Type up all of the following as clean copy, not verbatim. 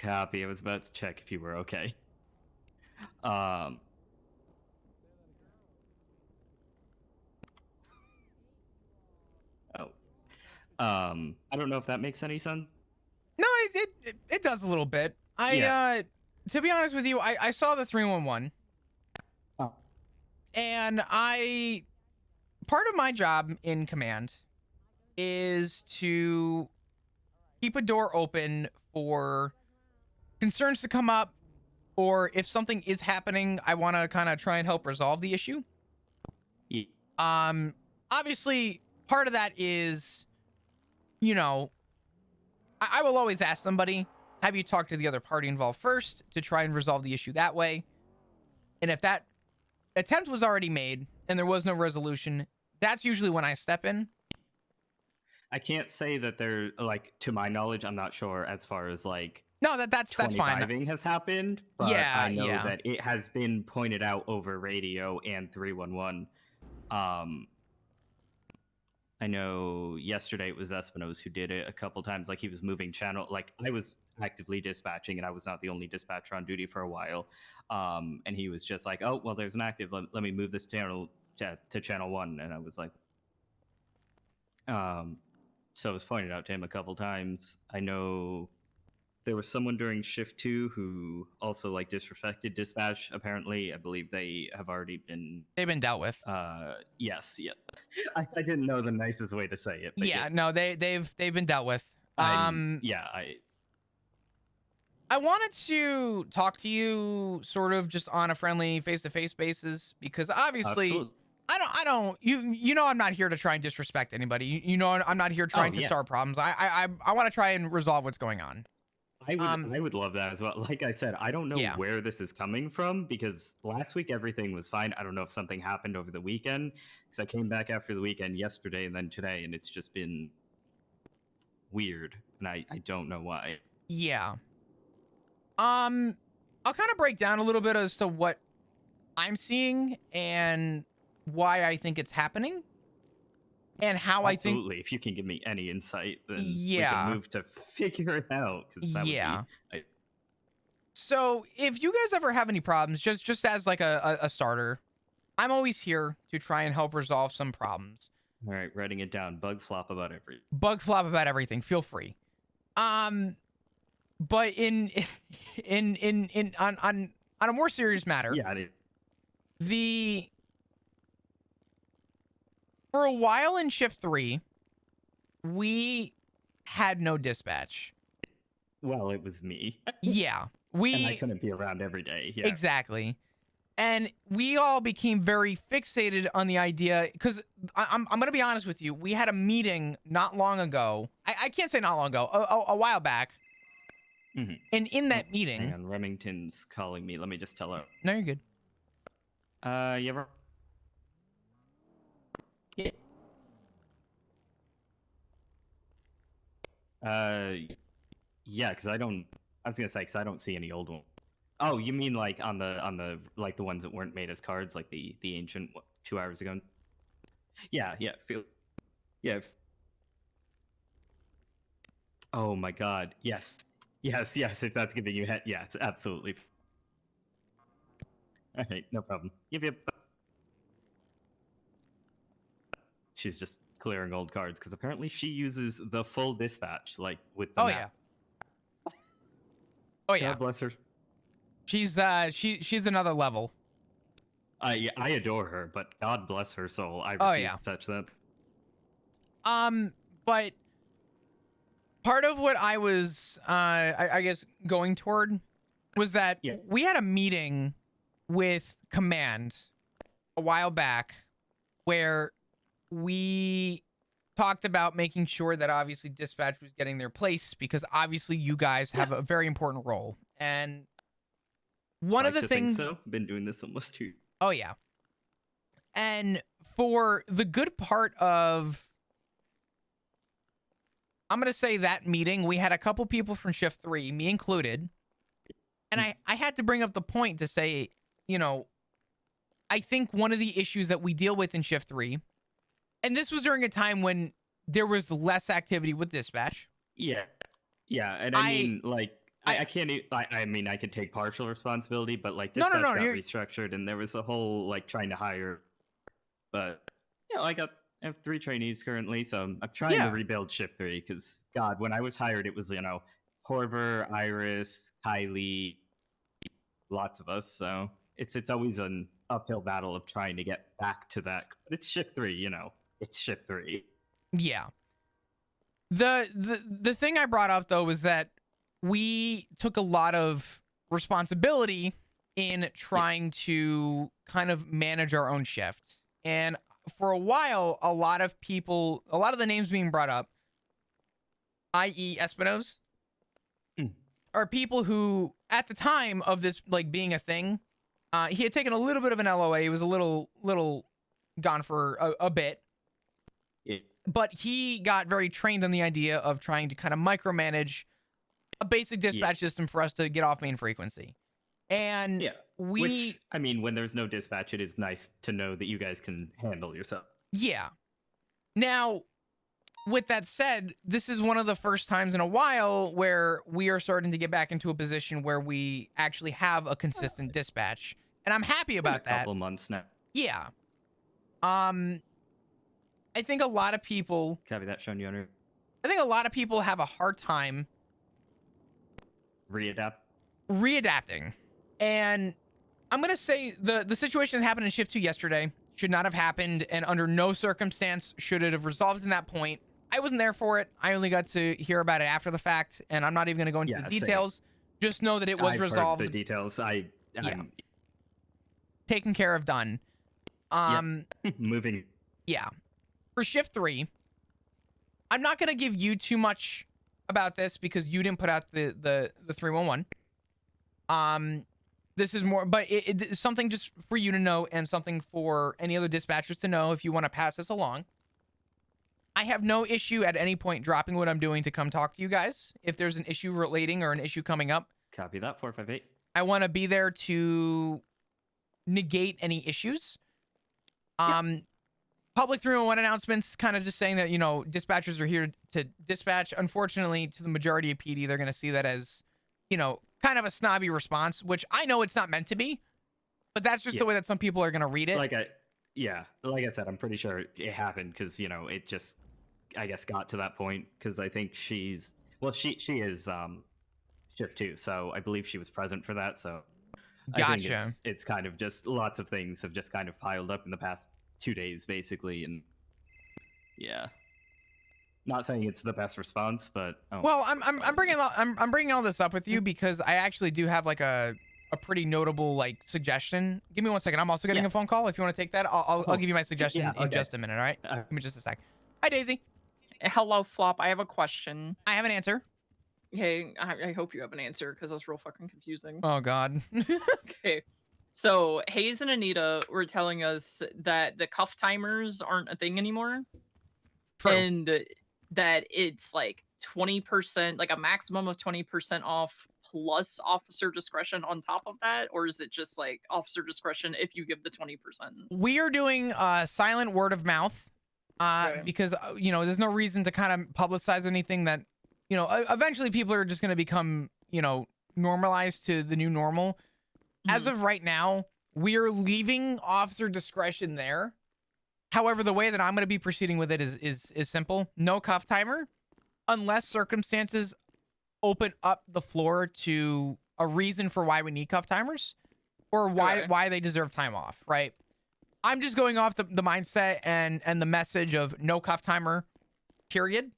copy. I was about to check if you were okay. Um. Oh. I don't know if that makes any sense. No, it does a little bit. Yeah. To be honest with you, I saw the 311, Oh. and part of my job in command is to keep a door open for concerns to come up, or if something is happening, I want to kind of try and help resolve the issue. Yeah. Obviously, part of that is, you know, I will always ask somebody, have you talked to the other party involved first to try and resolve the issue that way? And if that attempt was already made and there was no resolution, that's usually when I step in. I can't say that they're like, to my knowledge, I'm not sure as far as like No, that's fine. 25ing has happened, but Yeah, I know yeah. that it has been pointed out over radio and 311. I know yesterday it was Espinosa who did it a couple times. Like he was moving channel. Like I was actively dispatching, and I was not the only dispatcher on duty for a while. And he was just like, "Oh, well, there's an active. Let me move this channel to channel 1." And I was like, so it was pointed out to him a couple times. I know there was someone during shift 2 who also like disrespected dispatch. Apparently, I believe they have already been. They've been dealt with. Yes, yeah. I didn't know the nicest way to say it. But yeah, no, they've been dealt with. I wanted to talk to you sort of just on a friendly face-to-face basis, because obviously absolutely. I don't you know I'm not here to try and disrespect anybody. You know I'm not here trying to start problems. I want to try and resolve what's going on. I would love that as well. Like I said, I don't know where this is coming from, because last week everything was fine. I don't know if something happened over the weekend, because I came back after the weekend yesterday and then today, and it's just been weird, and I don't know why. Yeah. I'll kind of break down a little bit as to what I'm seeing and why I think it's happening, and how absolutely. If you can give me any insight, then we can move to figure it out. Yeah. So if you guys ever have any problems, just as like a starter, I'm always here to try and help resolve some problems. All right, writing it down. Bug flop about everything. Feel free. But on a more serious matter, for a while in shift 3, we had no dispatch. Well, it was me. Yeah, and I couldn't be around every day. Yeah. Exactly. And we all became very fixated on the idea, because I'm going to be honest with you. We had a meeting not long ago. I can't say not long ago, a while back. Mm-hmm. And in that meeting... Hang on, Remington's calling me. Let me just tell her. No, you're good. You ever... Yeah. Yeah, because I don't... I was going to say, because I don't see any old ones. Oh, you mean like on the like the ones that weren't made as cards, like the ancient 2 hours ago? Yeah. Oh my God! Yes. If that's giving you head, yes, absolutely. All right, no problem. Yep. She's just clearing old cards, because apparently she uses the full dispatch, like with the map. Oh yeah. God bless her. She's another level. I adore her, but God bless her soul. I refuse to touch that. But part of what I was I guess going toward was that we had a meeting with command a while back where we talked about making sure that obviously dispatch was getting their place, because obviously you guys have a very important role. And one of the things... so. Been doing this almost 2 years. Oh yeah. And for the good part of, I'm going to say, that meeting, we had a couple people from shift 3, me included. And I had to bring up the point to say, you know, I think one of the issues that we deal with in shift 3, and this was during a time when there was less activity with dispatch. Yeah. And I mean, like, I can't. I mean, I could take partial responsibility, but like no, dispatch got restructured, and there was a whole like trying to hire. But I have 3 trainees currently, so I'm trying to rebuild shift 3 because God, when I was hired, it was Horver, Iris, Kylie, lots of us. So it's always an uphill battle of trying to get back to that. But it's shift 3, it's shift 3. Yeah. The thing I brought up though was that we took a lot of responsibility in trying to kind of manage our own shift. And for a while, a lot of the names being brought up, i.e. Espino's, are people who at the time of this like being a thing, he had taken a little bit of an LOA. He was a little gone for a bit. Yeah. But he got very trained on the idea of trying to kind of micromanage a basic dispatch system for us to get off main frequency. And which, I mean, when there's no dispatch, it is nice to know that you guys can handle yourself. Yeah. Now, with that said, this is one of the first times in a while where we are starting to get back into a position where we actually have a consistent dispatch. And I'm happy about that. A couple months now. Yeah. I think a lot of people... Copy that, Sean Yoner. I think a lot of people have a hard time... Readapting. And I'm going to say the situation that happened in Shift 2 yesterday should not have happened, and under no circumstance should it have resolved in that point. I wasn't there for it. I only got to hear about it after the fact, and I'm not even going to go into the details. Just know that it was resolved. Heard the details. Taken care of, done. Moving. Yeah. For Shift 3, I'm not going to give you too much about this because you didn't put out the 311. This is more, but it's something just for you to know and something for any other dispatchers to know if you want to pass this along. I have no issue at any point dropping what I'm doing to come talk to you guys. If there's an issue relating or an issue coming up. Copy that, 458. I want to be there to negate any issues. Public 311 announcements kind of just saying that, dispatchers are here to dispatch. Unfortunately, to the majority of PD, they're going to see that as, kind of a snobby response, which I know it's not meant to be, but that's just the way that some people are going to read it. Like I said, I'm pretty sure it happened because, it just, I guess, got to that point because I think she is Shift 2, so I believe she was present for that. So gotcha. I think it's kind of just lots of things have just kind of piled up in the past 2 days, basically, and not saying it's the best response, but well, I'm bringing all this up with you because I actually do have like a pretty notable like suggestion. Give me 1 second. I'm also getting a phone call. If you want to take that, I'll give you my suggestion in just a minute. All right, give me just a sec. Hi, Daisy. Hello, Flop. I have a question. I have an answer. Hey, I hope you have an answer because that was real fucking confusing. Oh God. Okay. So Hayes and Anita were telling us that the cuff timers aren't a thing anymore. True. And that it's like 20%, like a maximum of 20% off plus officer discretion on top of that? Or is it just like officer discretion if you give the 20%? We are doing silent word of mouth because, there's no reason to kind of publicize anything that, eventually people are just going to become, normalized to the new normal. As of right now, we are leaving officer discretion there. However, the way that I'm going to be proceeding with it is simple. No cuff timer unless circumstances open up the floor to a reason for why we need cuff timers or why they deserve time off, right? I'm just going off the mindset and the message of no cuff timer, period.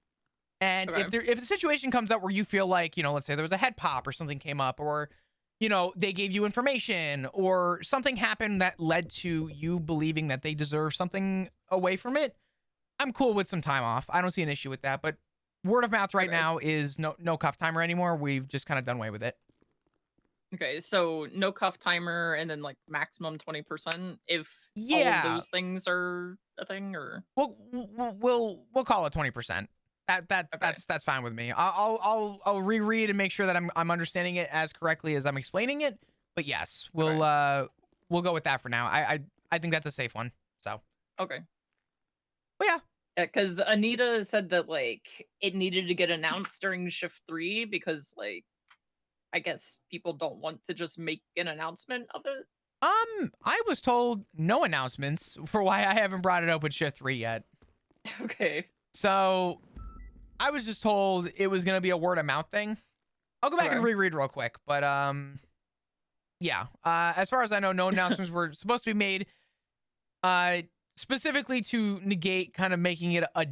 And if the situation comes up where you feel like, let's say there was a head pop or something came up or they gave you information or something happened that led to you believing that they deserve something away from it, I'm cool with some time off. I don't see an issue with that. But word of mouth right now is no cuff timer anymore. We've just kind of done away with it. Okay, so no cuff timer and then like maximum 20% if all of those things are a thing, or we'll call it 20%. That's fine with me. I'll reread and make sure that I'm understanding it as correctly as I'm explaining it. But yes, we'll go with that for now. I think that's a safe one. So okay. Well, yeah. Because Anita said that like it needed to get announced during shift 3 because like I guess people don't want to just make an announcement of it? I was told no announcements for why I haven't brought it up with Shift 3 yet. Okay. So I was just told it was going to be a word of mouth thing. I'll go back and reread real quick, but yeah. As far as I know, no announcements were supposed to be made. Specifically to negate kind of making it a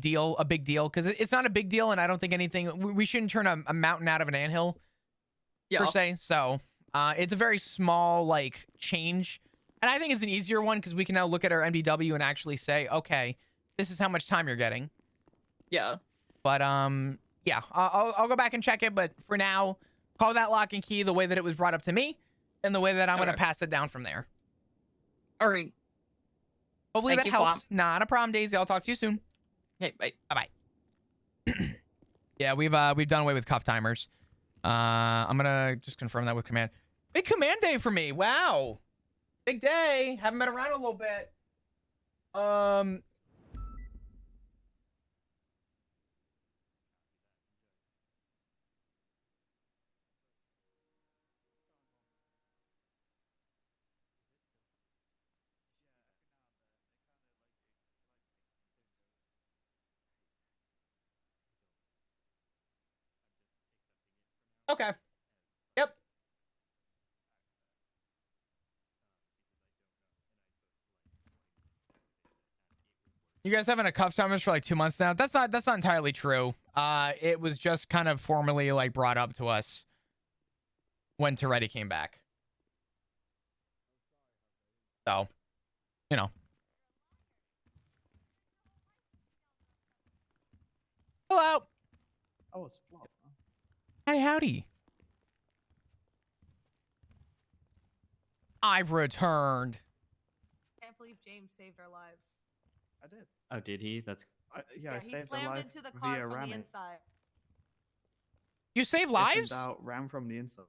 big deal, because it's not a big deal, and I don't think anything. We shouldn't turn a mountain out of an anthill, per se. So it's a very small like change, and I think it's an easier one because we can now look at our MDW and actually say, okay, this is how much time you're getting. Yeah. But yeah, I'll go back and check it. But for now, call that lock and key the way that it was brought up to me, and the way that I'm gonna pass it down from there. All right. Hopefully that helps. Not a problem, Daisy. I'll talk to you soon. Okay, bye. Bye. Yeah, we've done away with cuff timers. I'm gonna just confirm that with command. Big command day for me. Wow. Big day. Haven't been around a little bit. Okay. Yep. You guys haven't had cuff timers for like 2 months now. That's not entirely true. It was just kind of formally like brought up to us when Toretti came back. So, you know. Hello. Oh, it's flop. Hi, howdy. I've returned. Can't believe James saved our lives. I did. Oh, did he? That's yeah, I he saved slammed lives into the car via from ramming. the inside. You save lives? Out, ram from the inside.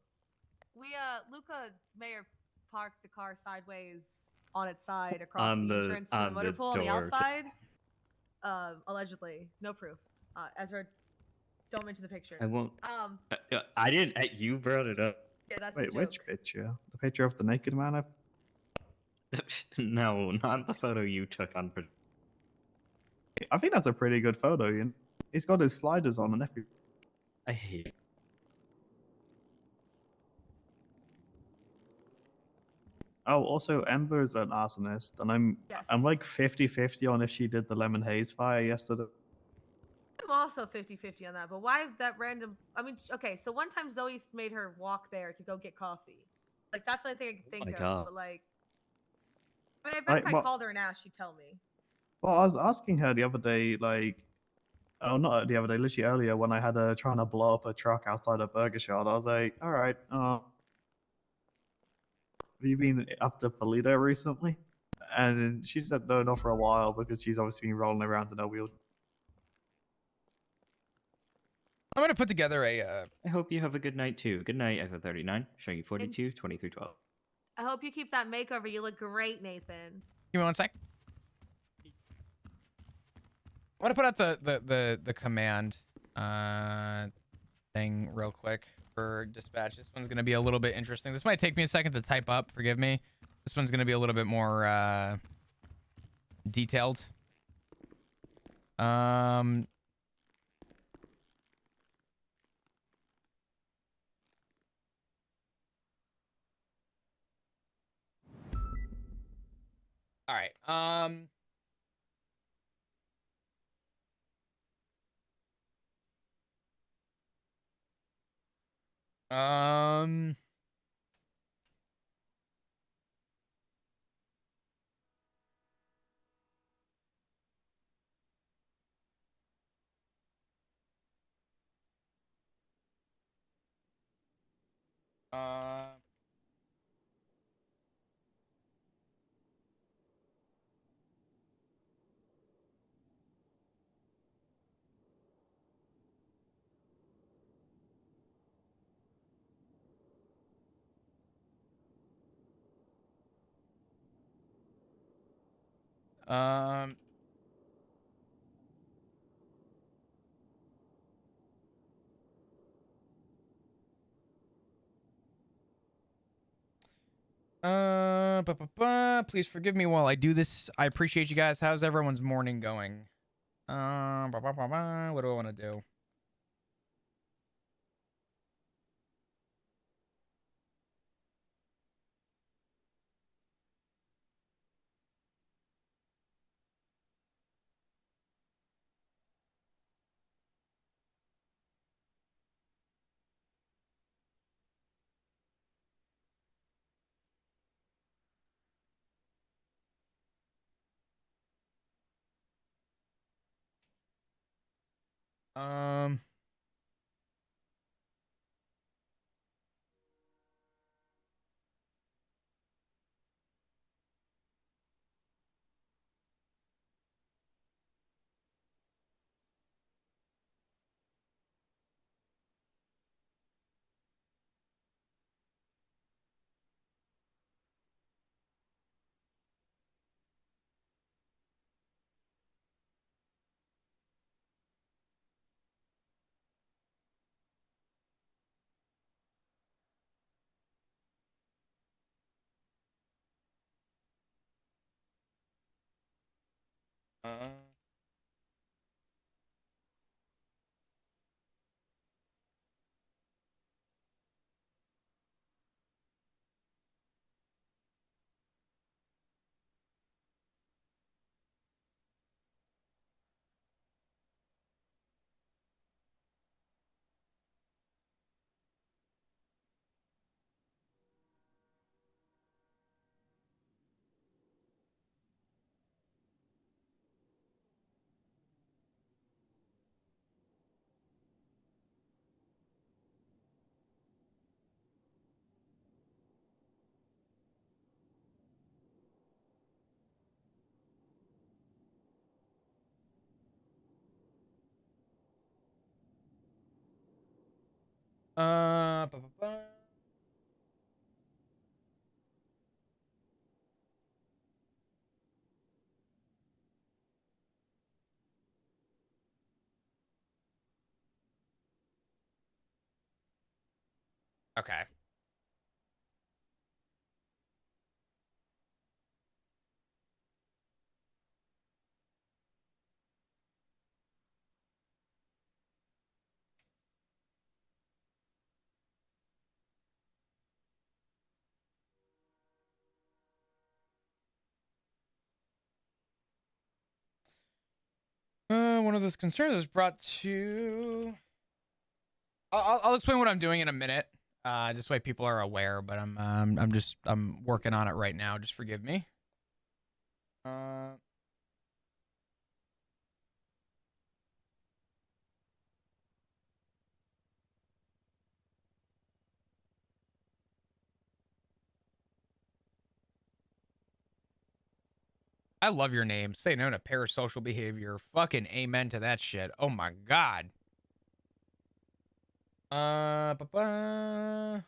We Luca Mayer parked the car sideways on its side across the entrance to the motor pool on the outside. Allegedly, no proof. Ezra, don't mention the picture. I won't. I didn't. You brought it up. Yeah, that's Wait, the joke. which picture? The picture of the naked man? No, not the photo you took on. I think that's a pretty good photo. You know? He's got his sliders on and everything. I hate it. Oh, also, Ember's an arsonist, and I'm like 50-50 on if she did the lemon haze fire yesterday. I'm also 50-50 on that, but why that random? I mean, okay, so one time Zoe made her walk there to go get coffee. Like that's the only thing I can think of. But like, I mean, I bet if I called her and asked, she'd tell me. Well, I was asking her the other day, like, oh, not the other day, literally earlier when I had her trying to blow up a truck outside a burger shop. I was like, all right, have you been up to Polito recently? And she said no, not for a while, because she's obviously been rolling around in her wheel. I'm going to put together a... I hope you have a good night, too. Good night, Echo 39, showing you 42, 23, 12. I hope you keep that makeover. You look great, Nathan. Give me one sec. I want to put out the command thing real quick for dispatch. This one's going to be a little bit interesting. This might take me a second to type up. Forgive me. This one's going to be a little bit more detailed. All right. Please forgive me while I do this. I appreciate you guys. How's everyone's morning going? What do I want to do? Um. Uh. ba, ba, ba. Okay. One of those concerns is brought to. I'll explain what I'm doing in a minute. Just so people are aware, but I'm working on it right now. Just forgive me. I love your name. Say no to parasocial behavior. Fucking amen to that shit. Oh my god. Ba-ba.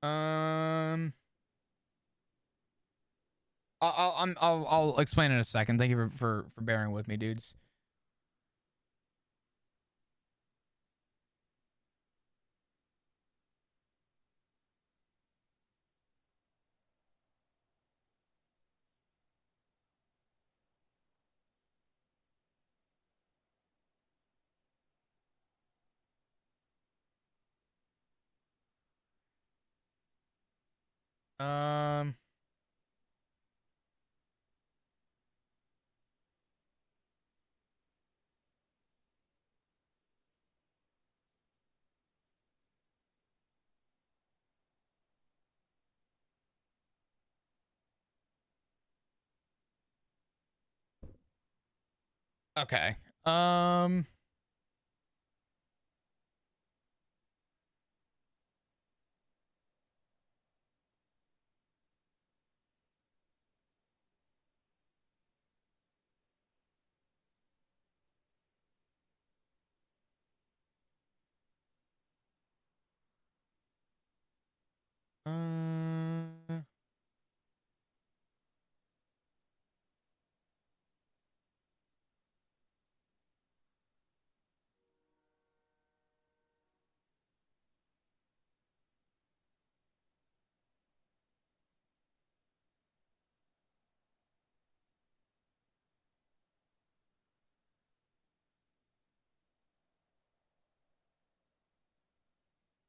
Um, I'll explain in a second. Thank you for bearing with me, dudes. Um, Okay.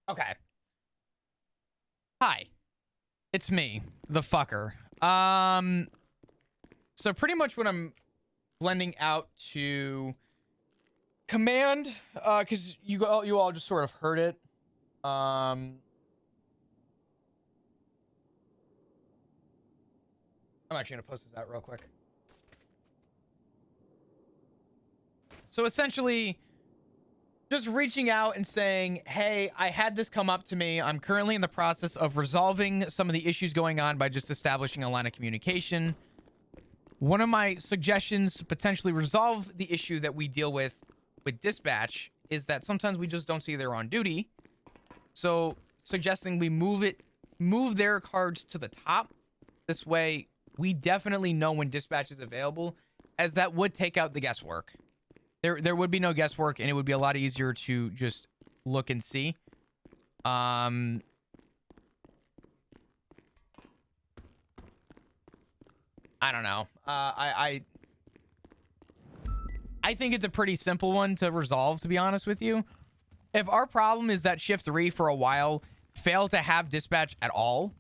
Okay. Hi. It's me, the fucker. So pretty much what I'm blending out to command, because you all just sort of heard it. I'm actually gonna post this out real quick. So essentially, just reaching out and saying, hey, I had this come up to me. I'm currently in the process of resolving some of the issues going on by just establishing a line of communication. One of my suggestions to potentially resolve the issue that we deal with dispatch is that sometimes we just don't see they're on duty. So suggesting we move their cards to the top. This way we definitely know when dispatch is available, as that would take out the guesswork. There would be no guesswork, and it would be a lot easier to just look and see. I don't know. I think it's a pretty simple one to resolve, to be honest with you. If our problem is that shift 3 for a while failed to have dispatch at all,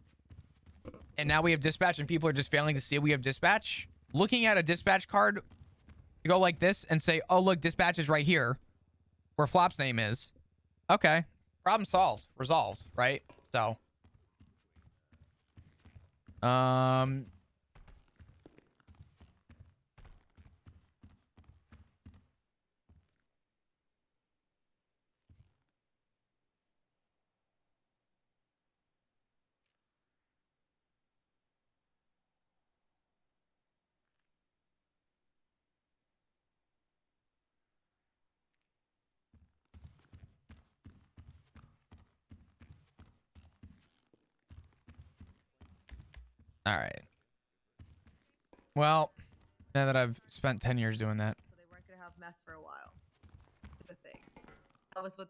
and now we have dispatch and people are just failing to see we have dispatch, looking at a dispatch card, you go like this and say, oh, look, dispatch is right here where Flop's name is. Okay. Problem solved. Resolved, right? So. All right. Well, now that I've spent 10 years doing that. So they weren't gonna have meth for a while. The thing.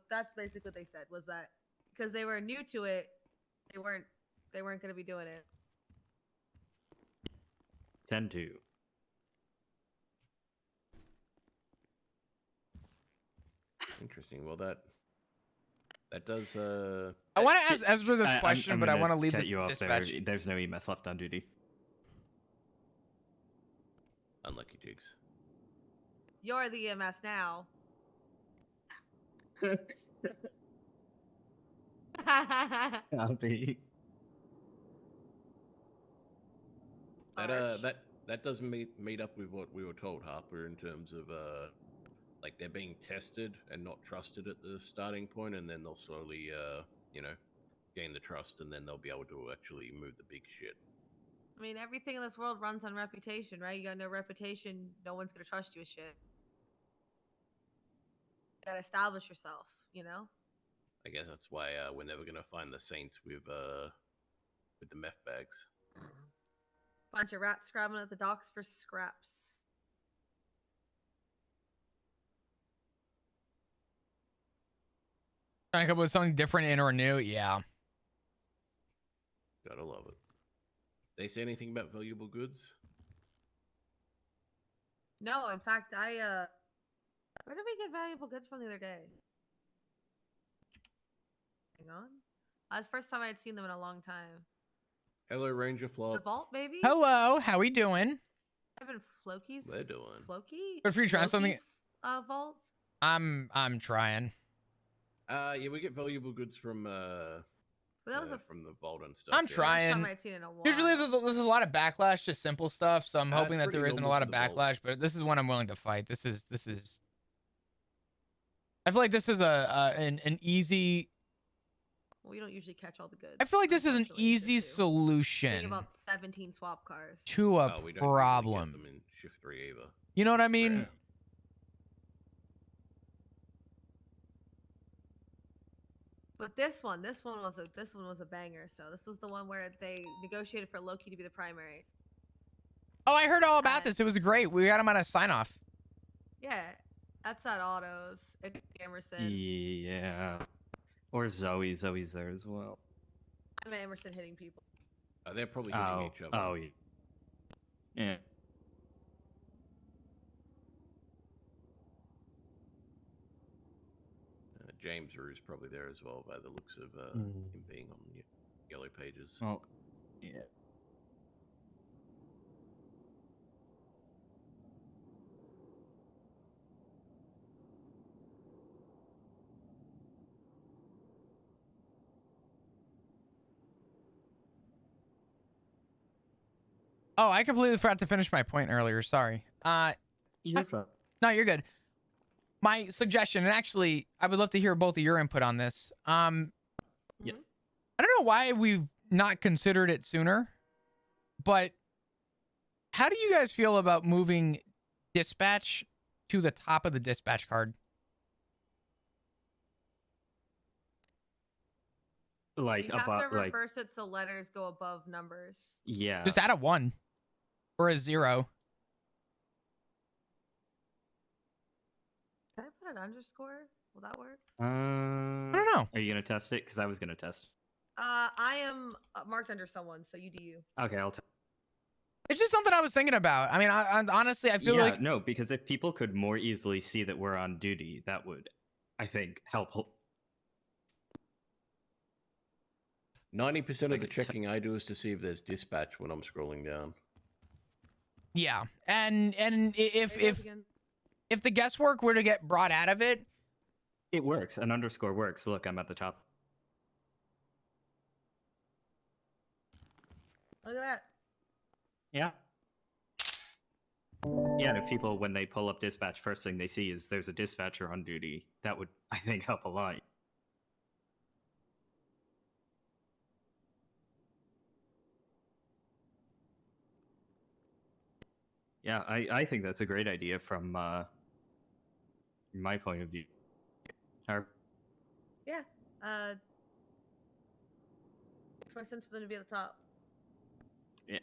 That's basically what they said, was that because they were new to it, they weren't gonna be doing it. 10-2. Interesting. Well, that does. I want to ask Ezra this question, but I want to leave this you off dispatch. There's no EMS left on duty. Unlucky jigs. You're the EMS now. Copy. That doesn't meet up with what we were told, Harper, in terms of like they're being tested and not trusted at the starting point, and then they'll slowly gain the trust, and then they'll be able to actually move the big shit. I mean, everything in this world runs on reputation, right? You got no reputation, no one's gonna trust you with shit. You gotta establish yourself, you know? I guess that's why we're never gonna find the Saints with the meth bags. Bunch of rats scrabbling at the docks for scraps. Trying to come up with something different in or new, yeah. Gotta love it. They say anything about valuable goods? No, in fact, where did we get valuable goods from the other day? Hang on. That's the first time I had seen them in a long time. Hello, Ranger Flop. The vault, maybe? Hello, how we doing? I've been Floki's. They're doing. Floki? But if you're trying something, vault. I'm trying. Yeah, we get valuable goods from But that was from the vault and stuff. I'm yeah. trying. First time I'd seen it in a while. Usually there's a lot of backlash to simple stuff, so I'm hoping that pretty there isn't a normal lot for of the vault. backlash. But this is one I'm willing to fight. This is. I feel like this is an easy. Well, we don't usually catch all the goods. I feel like this is an unfortunately, easy just do. solution Think about 17 swap cars. to a Oh, we don't usually problem. get them in shift 3 either. You know what I mean? Rare. But this one was a banger. So this was the one where they negotiated for Loki to be the primary. Oh, I heard all about this. It was great. We got him on a sign off. Yeah, that's at Autos. It's Emerson. Yeah. Or Zoe. Zoe's there as well. I'm at Emerson hitting people. They're probably hitting each other. Oh, yeah. Yeah. James is probably there as well by the looks of him being on the yellow pages. Oh, yeah. Oh, I completely forgot to finish my point earlier. Sorry. You're fine. No, you're good. My suggestion, and actually, I would love to hear both of your input on this. Yeah. I don't know why we've not considered it sooner, but how do you guys feel about moving dispatch to the top of the dispatch card? Like You have above, to like reverse it so letters go above numbers. yeah. Just add a 1 or a 0. Can I put an underscore? Will that work? I don't know. Are you gonna test it? Because I was gonna test. I am marked under someone, so you do you. Okay, I'll. It's just something I was thinking about. I mean, I'm honestly, I feel like no, because if people could more easily see that we're on duty, that would, I think, help. 90% of the checking I do is to see if there's dispatch when I'm scrolling down. yeah. And if the guesswork were to get brought out of it, It works. An underscore works. Look, I'm at the top. Look at that. Yeah. Yeah, and if people, when they pull up dispatch, first thing they see is there's a dispatcher on duty, that would, I think, help a lot. Yeah, I think that's a great idea from my point of view. Yeah. Makes more sense for them to be at the top. Yeah.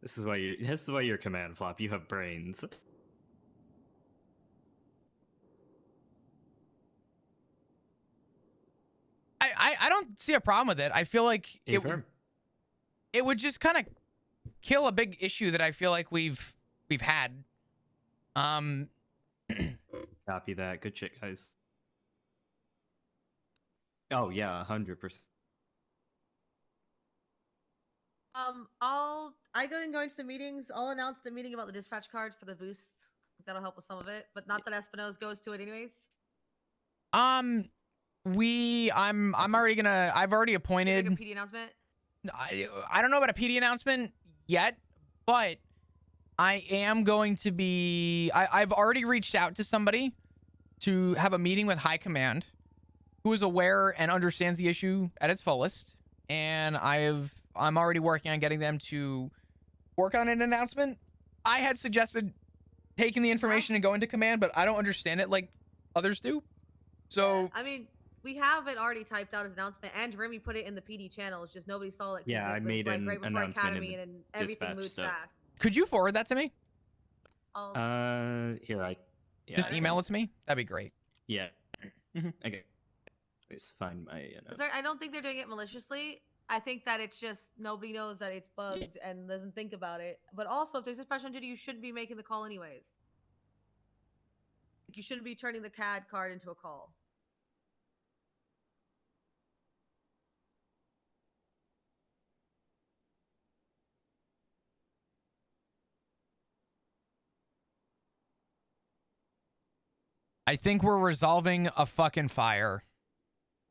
This is why you're command flop. You have brains. I don't see a problem with it. I feel like it would just kind of kill a big issue that I feel like we've had. Copy that. Good shit, guys. Oh yeah, 100%. I go into the meetings. I'll announce the meeting about the dispatch card for the boost. That'll help with some of it, but not that Espinosa goes to it anyways. I'm already gonna. I've already appointed. Like a PD announcement. I don't know about a PD announcement yet, but I am going to be. I've already reached out to somebody to have a meeting with High Command, who is aware and understands the issue at its fullest, and I'm already working on getting them to work on an announcement. I had suggested taking the information and going to command, but I don't understand it like others do. So yeah, I mean, we have it already typed out as an announcement, and Remy put it in the PD channel. It's just nobody saw it. Yeah, I made like an right before announcement Academy, in and everything moves stuff. fast. Could you forward that to me? Here Just email it to me. That'd be great. Yeah. Okay. Please find my. I don't think they're doing it maliciously. I think that it's just nobody knows that it's bugged and doesn't think about it. But also, if there's a special duty, you shouldn't be making the call anyways. You shouldn't be turning the CAD card into a call. I think we're resolving a fucking fire.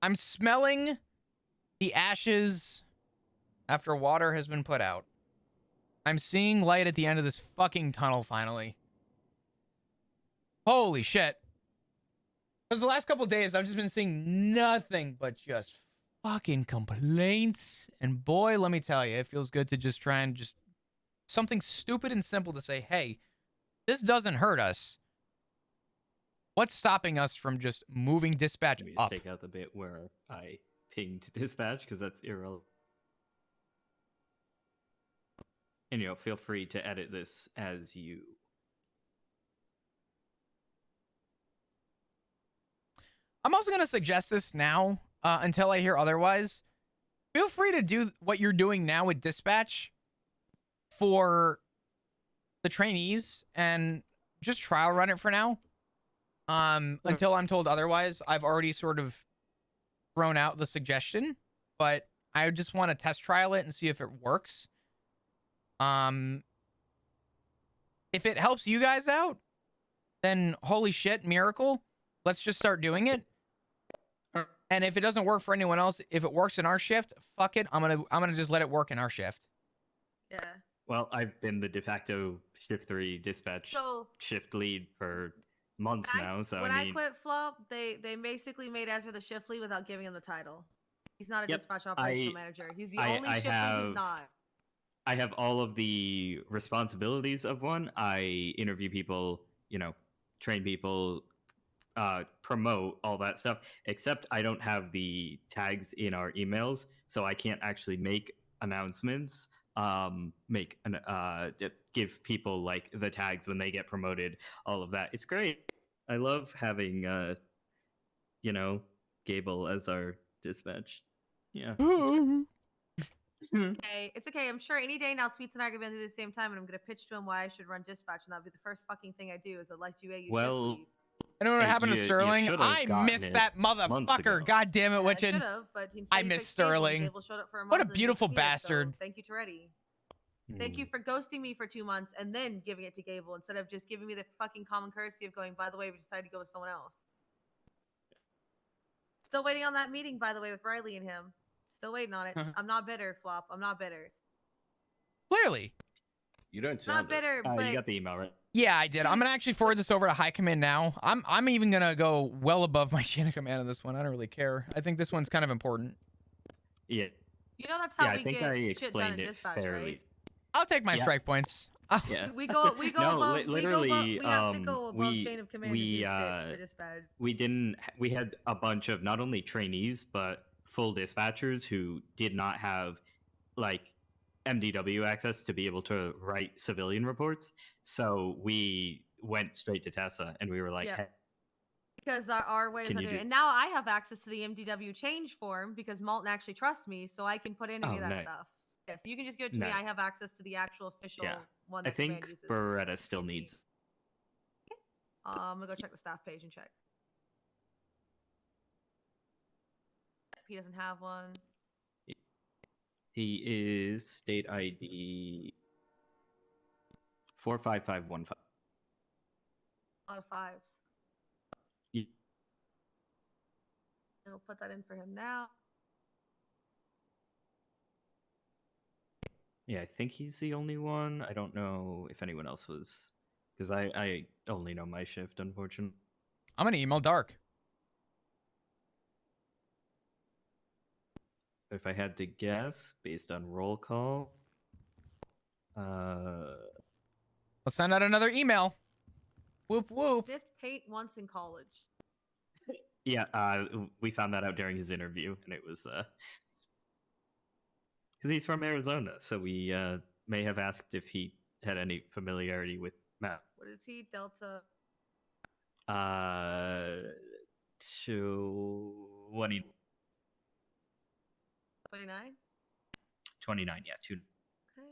I'm smelling the ashes after water has been put out. I'm seeing light at the end of this fucking tunnel finally. Holy shit. Because the last couple days, I've just been seeing nothing but just fucking complaints. And boy, let me tell you, it feels good to just try and just something stupid and simple to say, hey, this doesn't hurt us. What's stopping us from just moving dispatch Let me up? just take out the bit where I pinged dispatch because that's irrelevant. And, you know, feel free to edit this as you. I'm also going to suggest this now until I hear otherwise. Feel free to do what you're doing now with dispatch for the trainees and just trial run it for now. Until I'm told otherwise. I've already sort of thrown out the suggestion, but I just want to test trial it and see if it works. If it helps you guys out, then holy shit, miracle. Let's just start doing it. And if it doesn't work for anyone else, if it works in our shift, fuck it. I'm gonna just let it work in our shift. Yeah. Well, I've been the de facto shift 3 dispatch shift lead for months now. So when I mean, I quit Flop, they basically made Ezra the shift lead without giving him the title. He's not a dispatch operational manager. He's the only shift lead who's not. I have all of the responsibilities of one. I interview people, you know, train people, promote all that stuff, except I don't have the tags in our emails, so I can't actually make announcements, give people like the tags when they get promoted, all of that. It's great. I love having you know, Gable as our dispatch. Yeah. Okay, it's okay. I'm sure any day now, Sweets and I are gonna be at the same time, and I'm gonna pitch to him why I should run dispatch, and that'll be the first fucking thing I do. Is elect you AU shift lead. I know what happened to Sterling. I missed that motherfucker. God damn it, Witchin. I should have, but I missed Sterling. Showed up for a month what a beautiful bastard. So thank you to Reddy. Thank you for ghosting me for 2 months and then giving it to Gable instead of just giving me the fucking common courtesy of going, by the way, we decided to go with someone else. Still waiting on that meeting, by the way, with Riley and him. Still waiting on it. I'm not bitter, Flop. I'm not bitter. Clearly. You don't sound not bitter, but you got the email, right? Yeah, I did. I'm gonna actually forward this over to High Command now. I'm even gonna go well above my chain of command on this one. I don't really care. I think this one's kind of important. Yeah. You know that's how we get shit done in dispatch, right? I'll take my strike points. Yeah. We go above, literally, we have to go above chain of command to do shit for dispatch. We had a bunch of not only trainees but full dispatchers who did not have like MDW access to be able to write civilian reports. So we went straight to Tessa and we were like, hey, because our ways are doing it. And now I have access to the MDW change form because Malton actually trusts me, so I can put in any of that stuff. Yeah, so you can just give it to me. I have access to the actual official one that I think uses. Beretta still needs. I'm gonna go check the staff page and check. He doesn't have one. He is state ID 45515. A lot of fives. Yeah. I'll put that in for him now. Yeah, I think he's the only one. I don't know if anyone else was, because I only know my shift, unfortunately. I'm gonna email Dark. If I had to guess, based on roll call, let's send out another email. Whoop whoop. Sniffed paint once in college. Yeah, we found that out during his interview, and it was because he's from Arizona, so we may have asked if he had any familiarity with math. What is he? Delta. 29. 29, yeah, 2. Okay.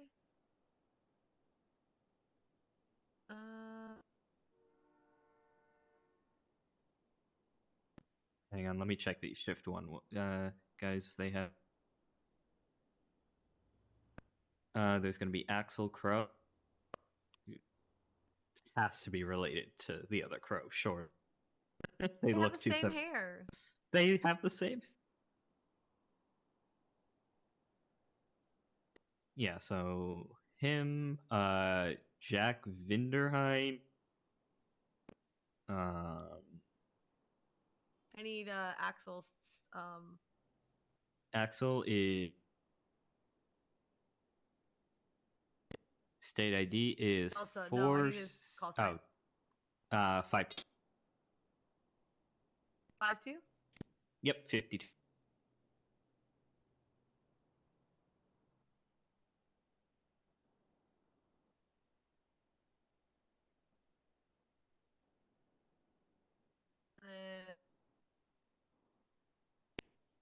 Hang on, let me check the shift one, guys, if they have. There's going to be Axel Crow. Has to be related to the other Crow, sure. They look have the too same hair. They have the same. Yeah, so him, Jack Vinderheim. I need Axel's Axel is state ID is Delta. No, I four. need his call sign. 5. 5-2? Yep, 52.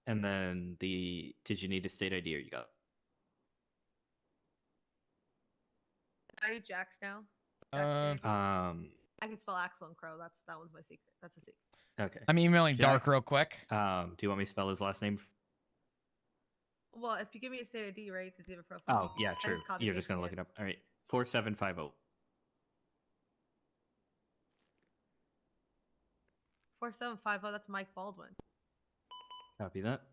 And then did you need a state ID or you got? I need Jack's now. Jack's I can spell Axel and Crow. That one's my secret. That's a secret. Okay. I'm emailing Jack, Dark real quick. Do you want me to spell his last name? Well, if you give me a state ID, right, does he have a profile? Oh, yeah, true. You're just gonna look it up. All right, 4750. 4750. That's Mike Baldwin. Copy that.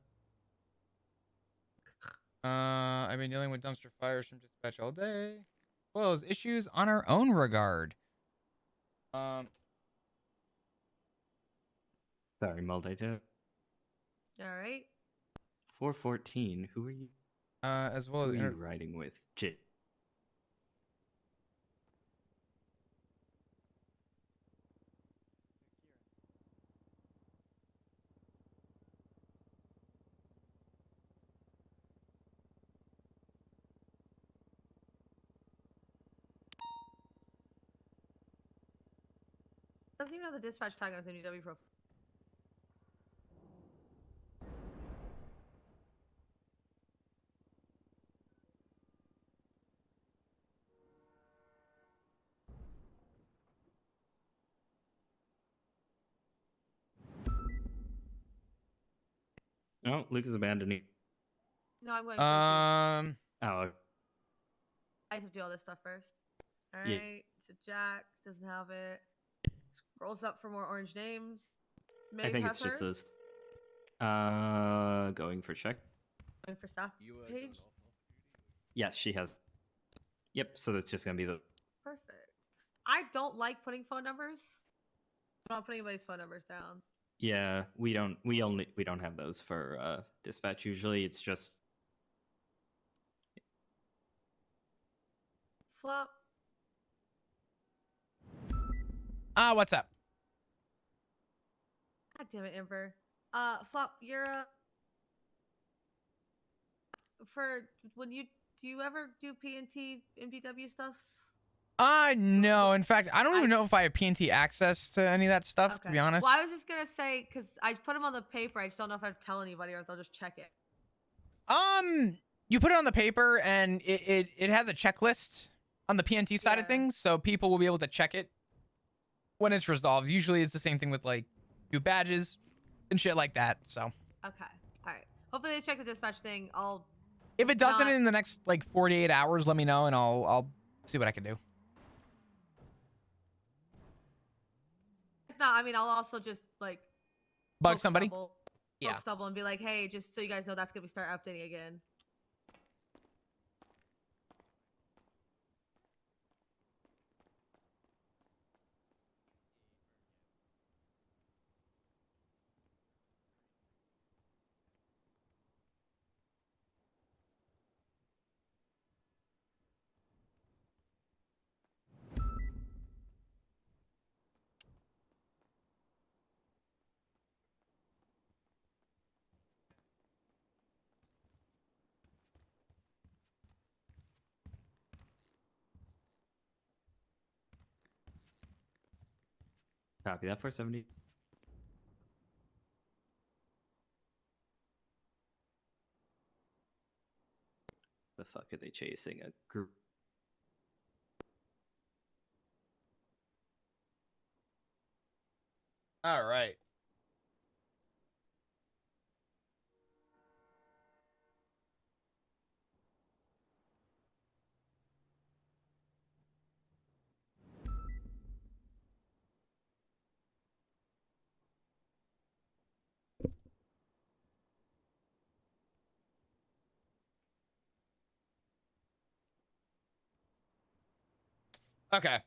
I've been dealing with dumpster fires from dispatch all day. Well, as issues on our own regard. Sorry, multi-tap. All right. 414. Who are you? As well Who as are you riding with? Jit. Doesn't even have the dispatch tag on his MDW profile. Oh, Luke is abandoning. No, I'm going. Oh. I have to do all this stuff first. All right. Yeah. So Jack doesn't have it. Scrolls up for more orange names. I think it's just those. Going for check. Going for staff page. Yes, she has. Yep. So that's just gonna be the. Perfect. I don't like putting phone numbers. I'm not putting anybody's phone numbers down. Yeah, we don't have those for dispatch usually. It's just Flop. what's up? God damn it, Ember. Flop, you're for when do you ever do PNT MPW stuff? No. In fact, I don't even know if I have PNT access to any of that stuff, to be honest. Well, I was just gonna say, because I put them on the paper, I just don't know if I have to tell anybody or if they'll just check it. You put it on the paper and it has a checklist on the PNT side of things, so people will be able to check it when it's resolved. Usually it's the same thing with like new badges and shit like that. So okay, all right. Hopefully they check the dispatch thing. If it doesn't in the next like 48 hours, let me know and I'll see what I can do. If not, I mean, I'll also just like bug somebody. Poke stubble and be like, hey, just so you guys know, that's gonna be start updating again. Copy that. 470. The fuck are they chasing? A group. All right. Okay.